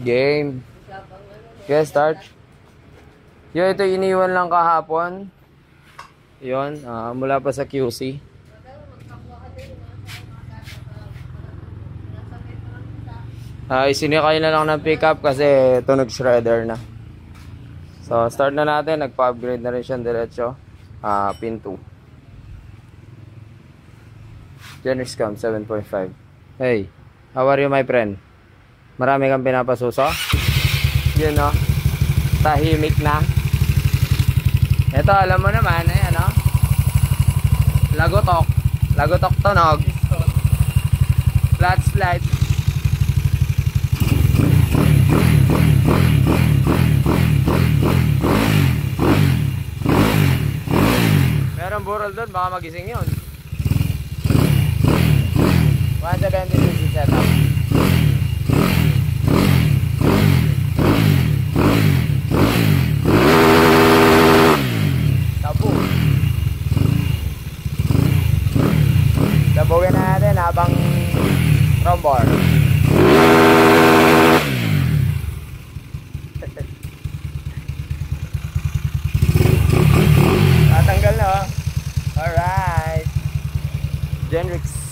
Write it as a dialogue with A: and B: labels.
A: Game. Okay, start. Yo, ito iniwan lang kahapon. Yun, mula pa sa QC. Isinikay na lang ng pickup kasi tunog shredder na. So, start na natin. Nagpa-upgrade na rin siyang diretso. Pin 2. Generscom 7.5. Hey, how are you my friend? Marami kang pinapasuso? Yun no, tahimik na. Ito alam mo naman, ano? Lagotok. Lagotok tunog. Flat slide. Merong burol doon, baka magising yun. 170cc setup. Tabu. Tabuin na natin habang rumbar. Tatanggal na oh. Alright. Genrix.